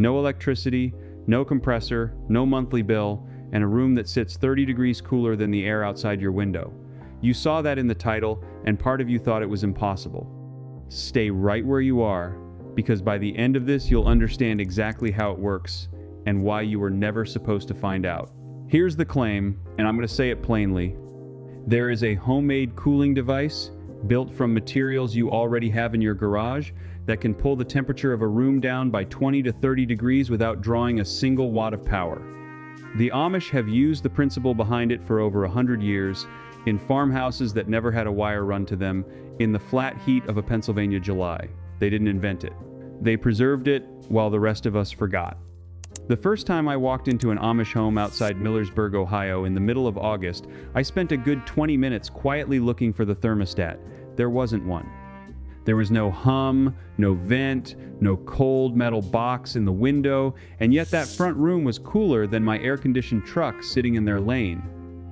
No electricity, no compressor, no monthly bill, and a room that sits 30 degrees cooler than the air outside your window. You saw that in the title, and part of you thought it was impossible. Stay right where you are, because by the end of this you'll understand exactly how it works and why you were never supposed to find out. Here's the claim, and I'm going to say it plainly. There is a homemade cooling device built from materials you already have in your garage that can pull the temperature of a room down by 20 to 30 degrees without drawing a single watt of power. The Amish have used the principle behind it for over 100 years, in farmhouses that never had a wire run to them, in the flat heat of a Pennsylvania July. They didn't invent it. They preserved it while the rest of us forgot. The first time I walked into an Amish home outside Millersburg, Ohio in the middle of August, I spent a good 20 minutes quietly looking for the thermostat. There wasn't one. There was no hum, no vent, no cold metal box in the window, and yet that front room was cooler than my air-conditioned truck sitting in their lane.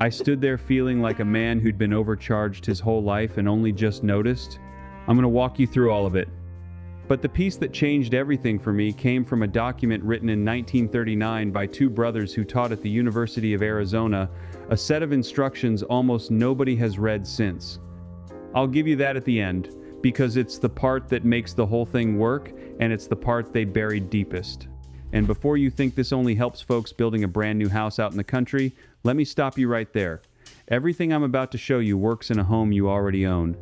I stood there feeling like a man who'd been overcharged his whole life and only just noticed. I'm going to walk you through all of it. But the piece that changed everything for me came from a document written in 1939 by two brothers who taught at the University of Arizona, a set of instructions almost nobody has read since. I'll give you that at the end, because it's the part that makes the whole thing work, and it's the part they buried deepest. And before you think this only helps folks building a brand new house out in the country, let me stop you right there. Everything I'm about to show you works in a home you already own.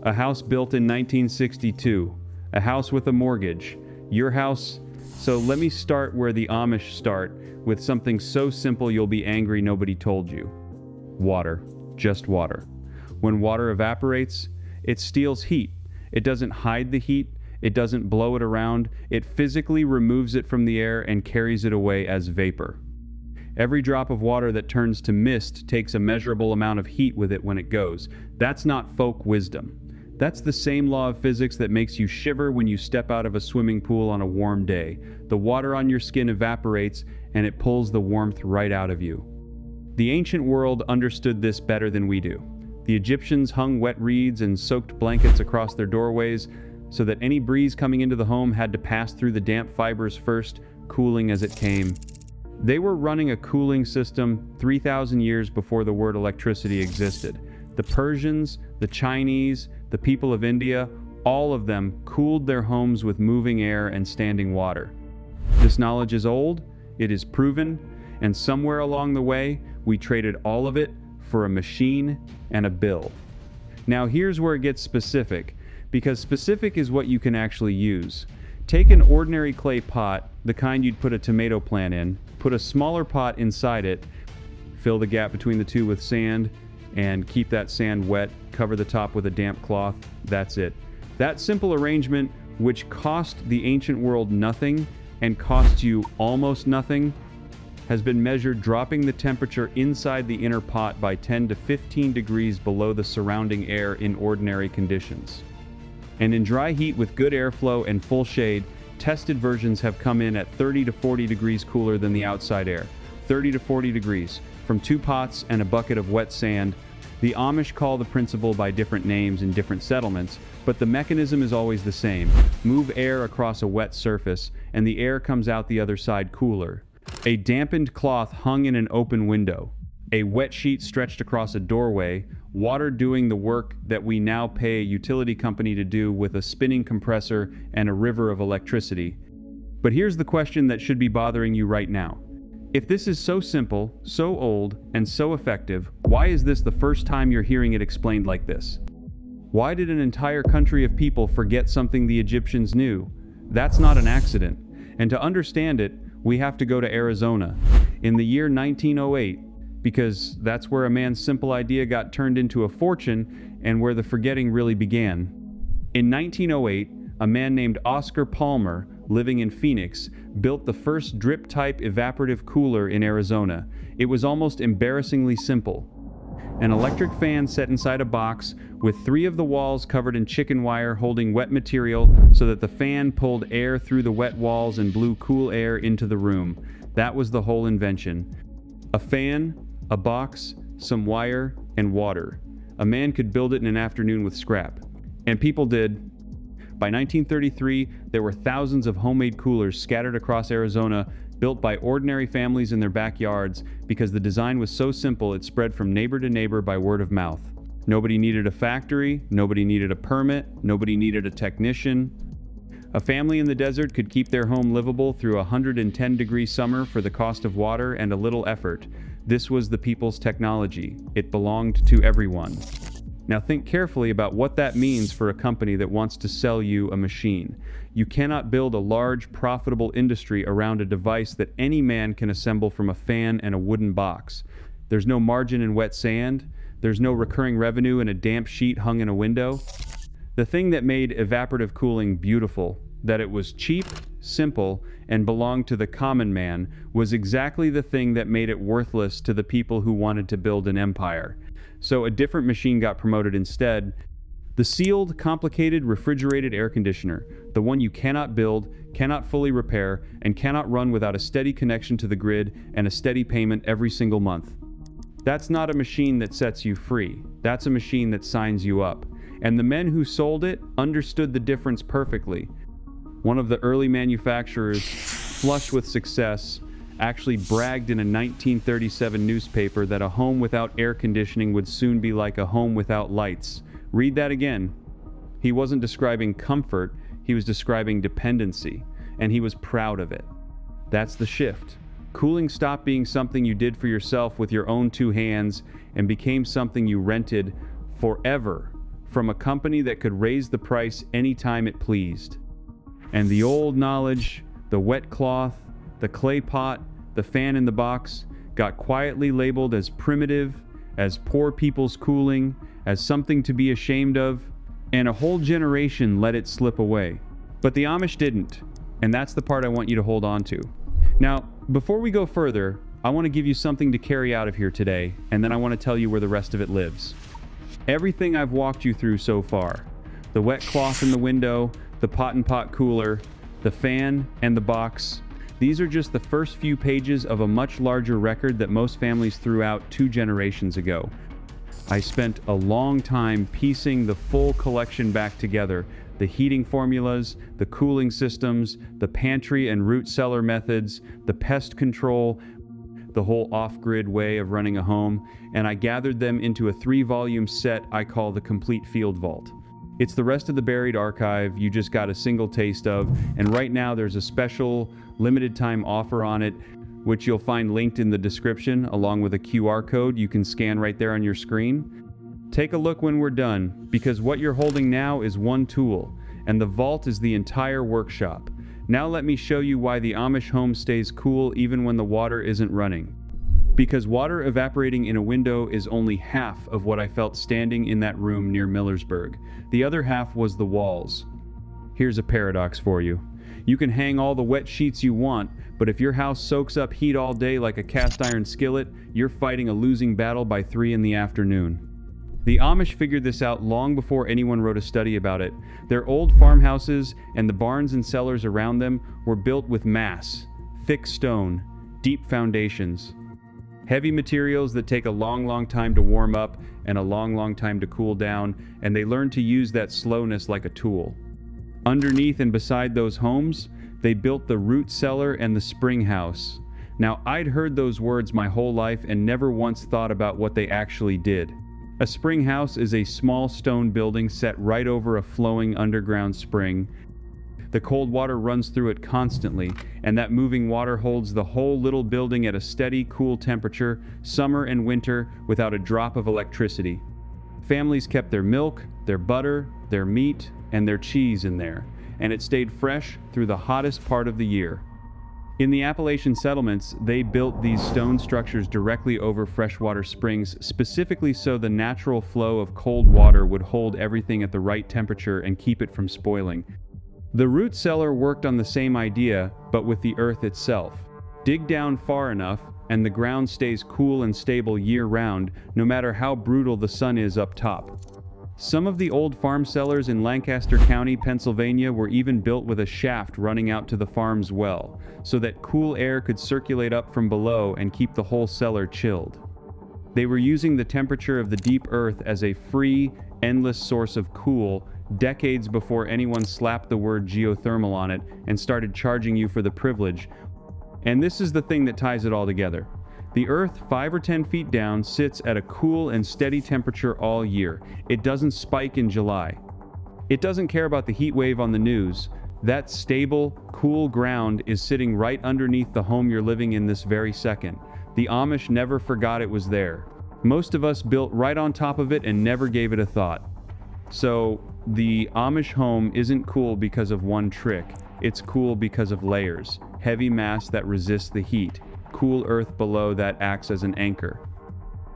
A house built in 1962. A house with a mortgage. Your house. So let me start where the Amish start, with something so simple you'll be angry nobody told you. Water. Just water. When water evaporates, it steals heat. It doesn't hide the heat. It doesn't blow it around. It physically removes it from the air and carries it away as vapor. Every drop of water that turns to mist takes a measurable amount of heat with it when it goes. That's not folk wisdom. That's the same law of physics that makes you shiver when you step out of a swimming pool on a warm day. The water on your skin evaporates, and it pulls the warmth right out of you. The ancient world understood this better than we do. The Egyptians hung wet reeds and soaked blankets across their doorways so that any breeze coming into the home had to pass through the damp fibers first, cooling as it came. They were running a cooling system 3,000 years before the word electricity existed. The Persians, the Chinese, the people of India, all of them cooled their homes with moving air and standing water. This knowledge is old, it is proven, and somewhere along the way, we traded all of it for a machine and a bill. Now here's where it gets specific, because specific is what you can actually use. Take an ordinary clay pot, the kind you'd put a tomato plant in, put a smaller pot inside it, fill the gap between the two with sand, and keep that sand wet, cover the top with a damp cloth. That's it. That simple arrangement, which cost the ancient world nothing and costs you almost nothing, has been measured dropping the temperature inside the inner pot by 10 to 15 degrees below the surrounding air in ordinary conditions. And in dry heat with good airflow and full shade, tested versions have come in at 30 to 40 degrees cooler than the outside air. 30 to 40 degrees. From two pots and a bucket of wet sand. The Amish call the principle by different names in different settlements, but the mechanism is always the same. Move air across a wet surface, and the air comes out the other side cooler. A dampened cloth hung in an open window. A wet sheet stretched across a doorway, water doing the work that we now pay a utility company to do with a spinning compressor and a river of electricity. But here's the question that should be bothering you right now. If this is so simple, so old, and so effective, why is this the first time you're hearing it explained like this? Why did an entire country of people forget something the Egyptians knew? That's not an accident. And to understand it, we have to go to Arizona in the year 1908, because that's where a man's simple idea got turned into a fortune and where the forgetting really began. In 1908, a man named Oscar Palmer, living in Phoenix, built the first drip-type evaporative cooler in Arizona. It was almost embarrassingly simple. An electric fan set inside a box with 3 of the walls covered in chicken wire holding wet material so that the fan pulled air through the wet walls and blew cool air into the room. That was the whole invention. A fan, a box, some wire, and water. A man could build it in an afternoon with scrap. And people did. By 1933, there were thousands of homemade coolers scattered across Arizona, built by ordinary families in their backyards because the design was so simple it spread from neighbor to neighbor by word of mouth. Nobody needed a factory, nobody needed a permit, nobody needed a technician. A family in the desert could keep their home livable through a 110-degree summer for the cost of water and a little effort. This was the people's technology. It belonged to everyone. Now think carefully about what that means for a company that wants to sell you a machine. You cannot build a large, profitable industry around a device that any man can assemble from a fan and a wooden box. There's no margin in wet sand. There's no recurring revenue in a damp sheet hung in a window. The thing that made evaporative cooling beautiful, that it was cheap, simple, and belonged to the common man, was exactly the thing that made it worthless to the people who wanted to build an empire. So a different machine got promoted instead. The sealed, complicated, refrigerated air conditioner, the one you cannot build, cannot fully repair, and cannot run without a steady connection to the grid and a steady payment every single month. That's not a machine that sets you free. That's a machine that signs you up. And the men who sold it understood the difference perfectly. One of the early manufacturers, flush with success, actually bragged in a 1937 newspaper that a home without air conditioning would soon be like a home without lights. Read that again. He wasn't describing comfort, he was describing dependency, and he was proud of it. That's the shift. Cooling stopped being something you did for yourself with your own two hands and became something you rented forever from a company that could raise the price anytime it pleased. And the old knowledge, the wet cloth, the clay pot, the fan in the box, got quietly labeled as primitive, as poor people's cooling, as something to be ashamed of, and a whole generation let it slip away. But the Amish didn't, and that's the part I want you to hold on to. Now, before we go further, I want to give you something to carry out of here today, and then I want to tell you where the rest of it lives. Everything I've walked you through so far, the wet cloth in the window, the pot and pot cooler, the fan, and the box, these are just the first few pages of a much larger record that most families threw out 2 generations ago. I spent a long time piecing the full collection back together, the heating formulas, the cooling systems, the pantry and root cellar methods, the pest control, the whole off-grid way of running a home, and I gathered them into a 3-volume set I call the Complete Field Vault. It's the rest of the buried archive you just got a single taste of, and right now there's a special limited time offer on it, which you'll find linked in the description along with a QR code you can scan right there on your screen. Take a look when we're done, because what you're holding now is one tool, and the vault is the entire workshop. Now let me show you why the Amish home stays cool even when the water isn't running. Because water evaporating in a window is only half of what I felt standing in that room near Millersburg. The other half was the walls. Here's a paradox for you. You can hang all the wet sheets you want, but if your house soaks up heat all day like a cast iron skillet, you're fighting a losing battle by 3 in the afternoon. The Amish figured this out long before anyone wrote a study about it. Their old farmhouses and the barns and cellars around them were built with mass, thick stone, deep foundations. Heavy materials that take a long time to warm up and a long time to cool down, and they learned to use that slowness like a tool. Underneath and beside those homes, they built the root cellar and the spring house. Now, I'd heard those words my whole life and never once thought about what they actually did. A spring house is a small stone building set right over a flowing underground spring. The cold water runs through it constantly, and that moving water holds the whole little building at a steady, cool temperature, summer and winter, without a drop of electricity. Families kept their milk, their butter, their meat, and their cheese in there, and it stayed fresh through the hottest part of the year. In the Appalachian settlements, they built these stone structures directly over freshwater springs, specifically so the natural flow of cold water would hold everything at the right temperature and keep it from spoiling. The root cellar worked on the same idea, but with the earth itself. Dig down far enough, and the ground stays cool and stable year-round, no matter how brutal the sun is up top. Some of the old farm cellars in Lancaster County, Pennsylvania, were even built with a shaft running out to the farm's well, so that cool air could circulate up from below and keep the whole cellar chilled. They were using the temperature of the deep earth as a free, endless source of cool, decades before anyone slapped the word geothermal on it and started charging you for the privilege. And this is the thing that ties it all together. The Earth, 5 or 10 feet down, sits at a cool and steady temperature all year. It doesn't spike in July. It doesn't care about the heat wave on the news. That stable, cool ground is sitting right underneath the home you're living in this very second. The Amish never forgot it was there. Most of us built right on top of it and never gave it a thought. So, the Amish home isn't cool because of one trick. It's cool because of layers. Heavy mass that resists the heat. Cool earth below that acts as an anchor.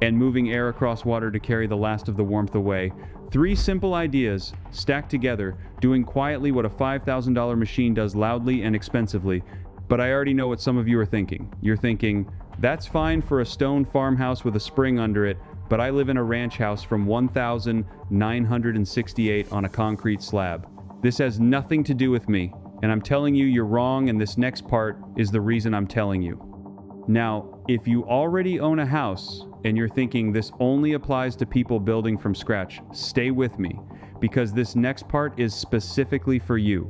And moving air across water to carry the last of the warmth away. 3 simple ideas, stacked together, doing quietly what a $5,000 machine does loudly and expensively. But I already know what some of you are thinking. You're thinking, that's fine for a stone farmhouse with a spring under it, but I live in a ranch house from 1968 on a concrete slab. This has nothing to do with me, and I'm telling you you're wrong, and this next part is the reason I'm telling you. Now, if you already own a house and you're thinking this only applies to people building from scratch, stay with me, because this next part is specifically for you.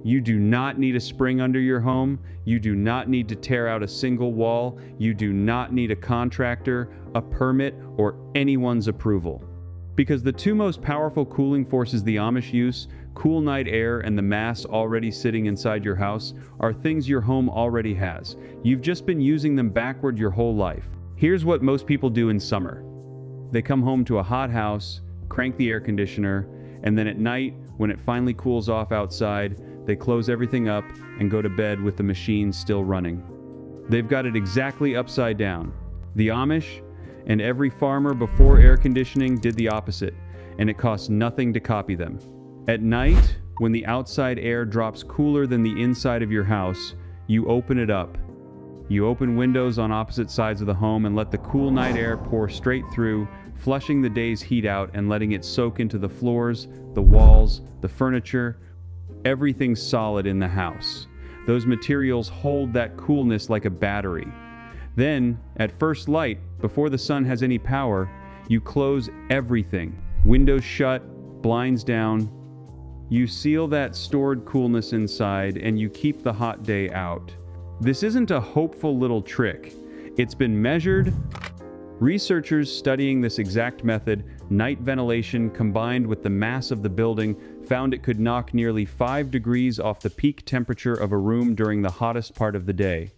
You do not need a spring under your home. You do not need to tear out a single wall. You do not need a contractor, a permit, or anyone's approval. Because the 2 most powerful cooling forces the Amish use, cool night air and the mass already sitting inside your house, are things your home already has. You've just been using them backward your whole life. Here's what most people do in summer. They come home to a hot house, crank the air conditioner, and then at night, when it finally cools off outside, they close everything up and go to bed with the machine still running. They've got it exactly upside down. The Amish and every farmer before air conditioning did the opposite, and it costs nothing to copy them. At night, when the outside air drops cooler than the inside of your house, you open it up. You open windows on opposite sides of the home and let the cool night air pour straight through, flushing the day's heat out and letting it soak into the floors, the walls, the furniture, everything solid in the house. Those materials hold that coolness like a battery. Then, at first light, before the sun has any power, you close everything. Windows shut, blinds down. You seal that stored coolness inside and you keep the hot day out. This isn't a hopeful little trick. It's been measured. Researchers studying this exact method, night ventilation combined with the mass of the building, found it could knock nearly 5 degrees off the peak temperature of a room during the hottest part of the day.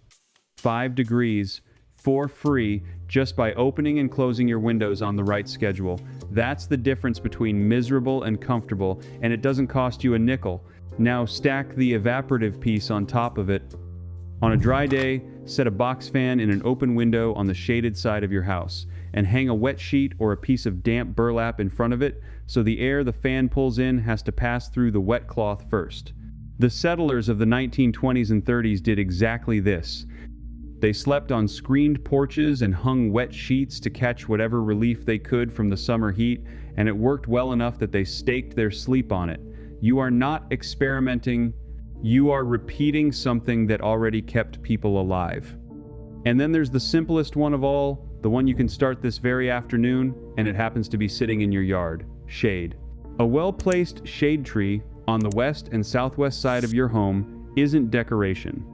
5 degrees, for free, just by opening and closing your windows on the right schedule. That's the difference between miserable and comfortable, and it doesn't cost you a nickel. Now stack the evaporative piece on top of it. On a dry day, set a box fan in an open window on the shaded side of your house, and hang a wet sheet or a piece of damp burlap in front of it, so the air the fan pulls in has to pass through the wet cloth first. The settlers of the 1920s and 30s did exactly this. They slept on screened porches and hung wet sheets to catch whatever relief they could from the summer heat, and it worked well enough that they staked their sleep on it. You are not experimenting. You are repeating something that already kept people alive. And then there's the simplest one of all, the one you can start this very afternoon, and it happens to be sitting in your yard: shade. A well-placed shade tree on the west and southwest side of your home isn't decoration.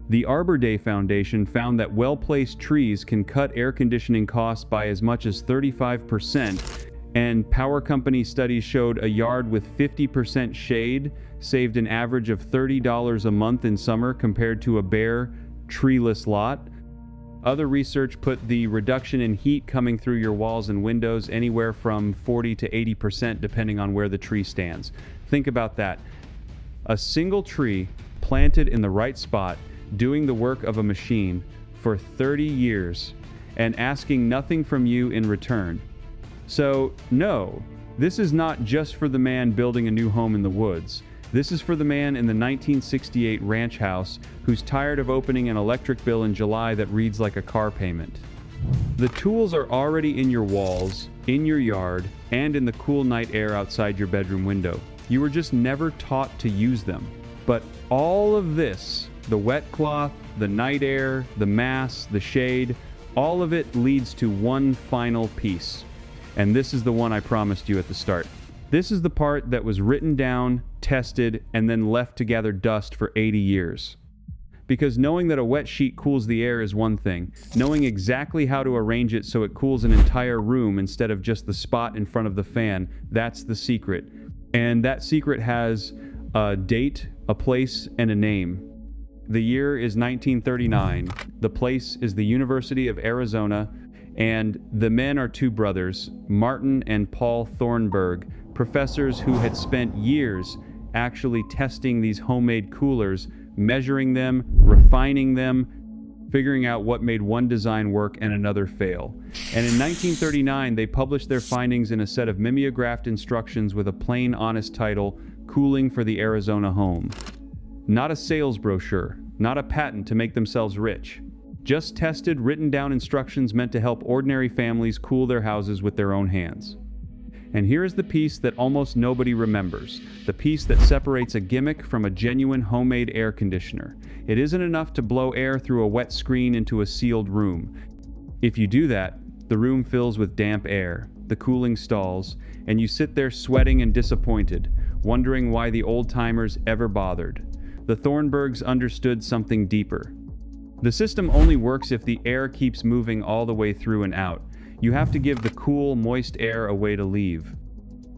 The Arbor Day Foundation found that well-placed trees can cut air conditioning costs by as much as 35%, and power company studies showed a yard with 50% shade saved an average of $30 a month in summer compared to a bare, treeless lot. Other research put the reduction in heat coming through your walls and windows anywhere from 40 to 80% depending on where the tree stands. Think about that. A single tree planted in the right spot, doing the work of a machine for 30 years and asking nothing from you in return. So, no, this is not just for the man building a new home in the woods. This is for the man in the 1968 ranch house who's tired of opening an electric bill in July that reads like a car payment. The tools are already in your walls, in your yard, and in the cool night air outside your bedroom window. You were just never taught to use them. But all of this, the wet cloth, the night air, the mass, the shade, all of it leads to one final piece. And this is the one I promised you at the start. This is the part that was written down, tested, and then left to gather dust for 80 years. Because knowing that a wet sheet cools the air is one thing. Knowing exactly how to arrange it so it cools an entire room instead of just the spot in front of the fan, that's the secret. And that secret has a date, a place, and a name. The year is 1939. The place is the University of Arizona, and the men are two brothers, Martin and Paul Thornburg, professors who had spent years actually testing these homemade coolers, measuring them, refining them, figuring out what made one design work and another fail. And in 1939, they published their findings in a set of mimeographed instructions with a plain, honest title, Cooling for the Arizona Home. Not a sales brochure, not a patent to make themselves rich. Just tested, written down instructions meant to help ordinary families cool their houses with their own hands. And here is the piece that almost nobody remembers, the piece that separates a gimmick from a genuine homemade air conditioner. It isn't enough to blow air through a wet screen into a sealed room. If you do that, the room fills with damp air, the cooling stalls, and you sit there sweating and disappointed, wondering why the old-timers ever bothered. The Thornburgs understood something deeper. The system only works if the air keeps moving all the way through and out. You have to give the cool, moist air a way to leave.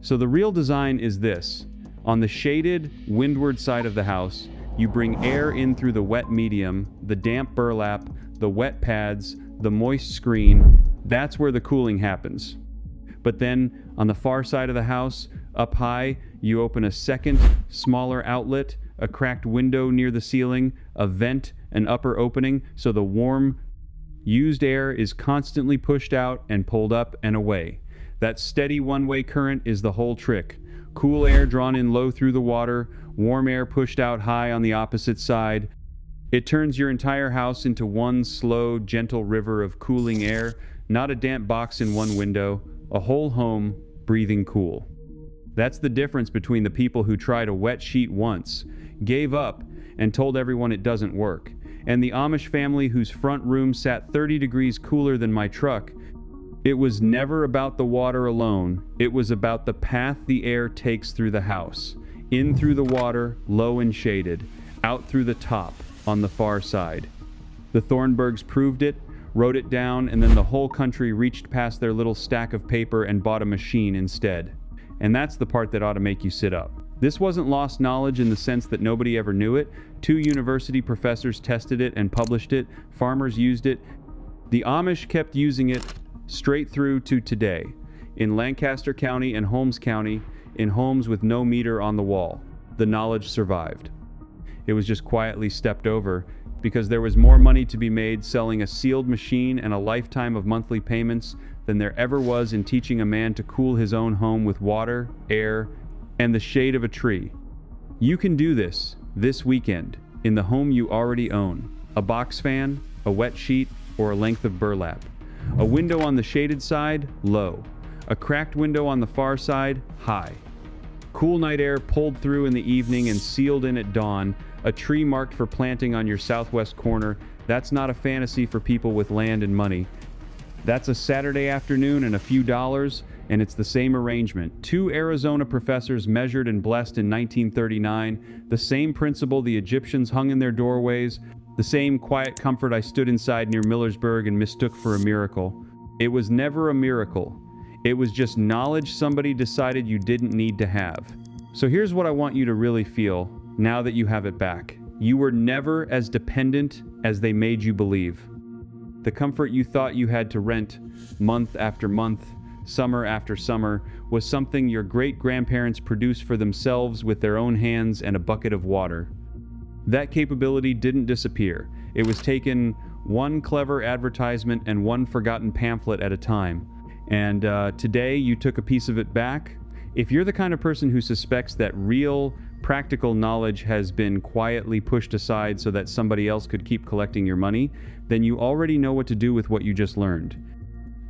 So the real design is this. On the shaded, windward side of the house, you bring air in through the wet medium, the damp burlap, the wet pads, the moist screen. That's where the cooling happens. But then, on the far side of the house, up high, you open a second, smaller outlet, a cracked window near the ceiling, a vent, an upper opening, so the warm, used air is constantly pushed out and pulled up and away. That steady one-way current is the whole trick. Cool air drawn in low through the water, warm air pushed out high on the opposite side. It turns your entire house into one slow, gentle river of cooling air, not a damp box in one window, a whole home breathing cool. That's the difference between the people who tried a wet sheet once, gave up, and told everyone it doesn't work, and the Amish family whose front room sat 30 degrees cooler than my truck. It was never about the water alone. It was about the path the air takes through the house, in through the water, low and shaded, out through the top, on the far side. The Thornburgs proved it, wrote it down, and then the whole country reached past their little stack of paper and bought a machine instead. And that's the part that ought to make you sit up. This wasn't lost knowledge in the sense that nobody ever knew it. 2 university professors tested it and published it. Farmers used it. The Amish kept using it straight through to today, in Lancaster County and Holmes County, in homes with no meter on the wall. The knowledge survived. It was just quietly stepped over because there was more money to be made selling a sealed machine and a lifetime of monthly payments than there ever was in teaching a man to cool his own home with water, air, and the shade of a tree. You can do this weekend in the home you already own. A box fan, a wet sheet, or a length of burlap. A window on the shaded side, low. A cracked window on the far side, high. Cool night air pulled through in the evening and sealed in at dawn. A tree marked for planting on your southwest corner. That's not a fantasy for people with land and money. That's a Saturday afternoon and a few dollars, and it's the same arrangement. 2 Arizona professors measured and blessed in 1939, the same principle the Egyptians hung in their doorways, the same quiet comfort I stood inside near Millersburg and mistook for a miracle. It was never a miracle. It was just knowledge somebody decided you didn't need to have. So here's what I want you to really feel now that you have it back. You were never as dependent as they made you believe. The comfort you thought you had to rent month after month, summer after summer, was something your great-grandparents produced for themselves with their own hands and a bucket of water. That capability didn't disappear. It was taken one clever advertisement and one forgotten pamphlet at a time. And today you took a piece of it back. If you're the kind of person who suspects that real, practical knowledge has been quietly pushed aside so that somebody else could keep collecting your money, then you already know what to do with what you just learned.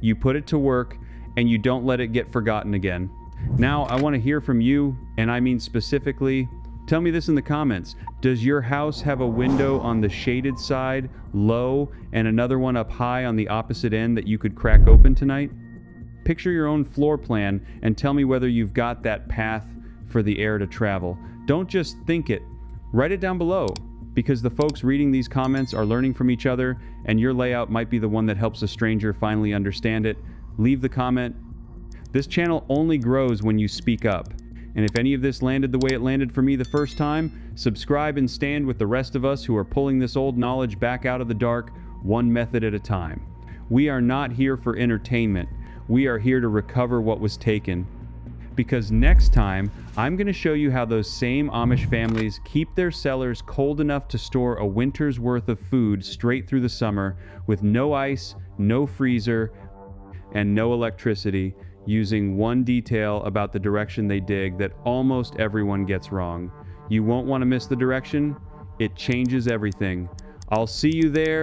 You put it to work, and you don't let it get forgotten again. Now, I want to hear from you, and I mean specifically, tell me this in the comments. Does your house have a window on the shaded side, low, and another one up high on the opposite end that you could crack open tonight? Picture your own floor plan and tell me whether you've got that path for the air to travel. Don't just think it. Write it down below, because the folks reading these comments are learning from each other, and your layout might be the one that helps a stranger finally understand it. Leave the comment. This channel only grows when you speak up. And if any of this landed the way it landed for me the first time, subscribe and stand with the rest of us who are pulling this old knowledge back out of the dark, one method at a time. We are not here for entertainment. We are here to recover what was taken. Because next time, I'm going to show you how those same Amish families keep their cellars cold enough to store a winter's worth of food straight through the summer with no ice, no freezer, and no electricity, using one detail about the direction they dig that almost everyone gets wrong. You won't want to miss the direction. It changes everything. I'll see you there.